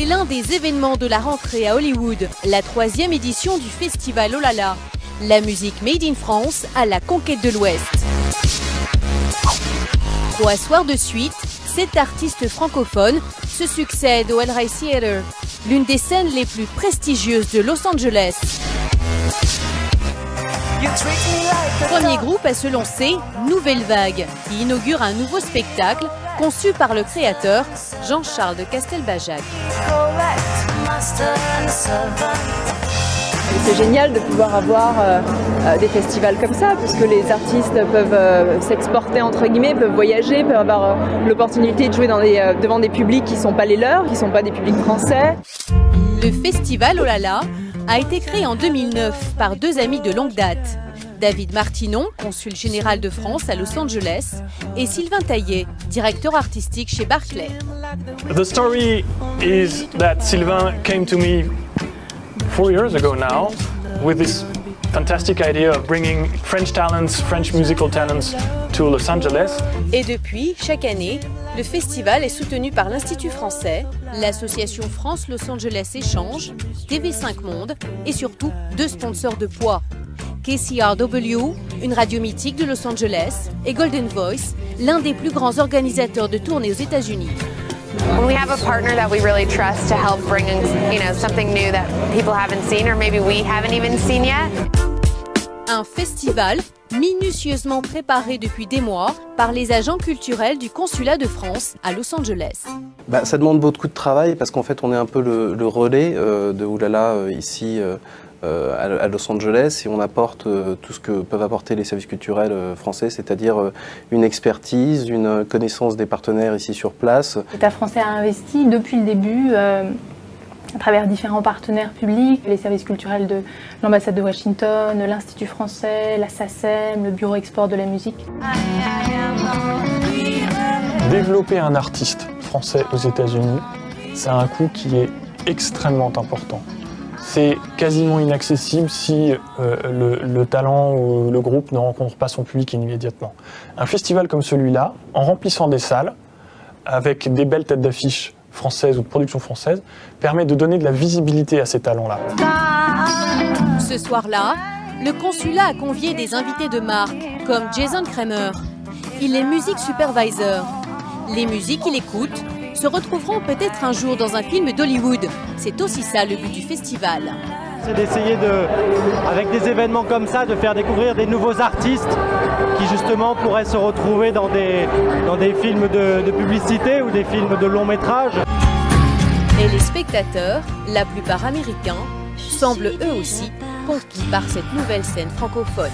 l'un des événements de la rentrée à Hollywood, la 3e édition du festival Oh là là. La musique made in France à la conquête de l'Ouest. 3 soirs de suite, 7 artistes francophones se succèdent au El Rey Theatre, l'une des scènes les plus prestigieuses de Los Angeles. Premier groupe à se lancer, Nouvelle Vague, qui inaugure un nouveau spectacle conçu par le créateur Jean-Charles de Castelbajac. C'est génial de pouvoir avoir des festivals comme ça, puisque les artistes peuvent s'exporter entre guillemets, peuvent voyager, peuvent avoir l'opportunité de jouer devant des publics qui ne sont pas les leurs, qui ne sont pas des publics français. Le festival Oh là là a été créé en 2009 par 2 amis de longue date. David Martinon, consul général de France à Los Angeles, et Sylvain Taillet, directeur artistique chez Barclay. The story is that Sylvain came to me 4 years ago now with this fantastic idea of bringing French talents, French musical talents to Los Angeles. Et depuis, chaque année, le festival est soutenu par l'Institut français, l'association France-Los Angeles Échange, TV5 Monde et surtout 2 sponsors de poids. KCRW, une radio mythique de Los Angeles, et Golden Voice, l'un des plus grands organisateurs de tournées aux États-Unis. When we have a partner that we really trust to help bring something new that people haven't seen or maybe we haven't even seen yet. Un festival minutieusement préparé depuis des mois par les agents culturels du consulat de France à Los Angeles. Ça demande beaucoup de travail parce qu'en fait on est un peu le relais de Oh là là ici à Los Angeles et on apporte tout ce que peuvent apporter les services culturels français, c'est-à-dire une expertise, une connaissance des partenaires ici sur place. L'État français a investi depuis le début à travers différents partenaires publics, les services culturels de l'ambassade de Washington, l'Institut français, la SACEM, le Bureau Export de la musique. Développer un artiste français aux États-Unis, c'est un coût qui est extrêmement important. C'est quasiment inaccessible si le talent ou le groupe ne rencontre pas son public immédiatement. Un festival comme celui-là, en remplissant des salles, avec des belles têtes d'affiche françaises ou de production française, permet de donner de la visibilité à ces talents-là. Ce soir-là, le consulat a convié des invités de marque, comme Jason Kramer. Il est music supervisor. Les musiques qu'il écoute se retrouveront peut-être un jour dans un film d'Hollywood. C'est aussi ça le but du festival. C'est d'essayer avec des événements comme ça, de faire découvrir des nouveaux artistes qui justement pourraient se retrouver dans des films de publicité ou des films de long métrage. Et les spectateurs, la plupart américains, semblent eux aussi conquis par cette nouvelle scène francophone.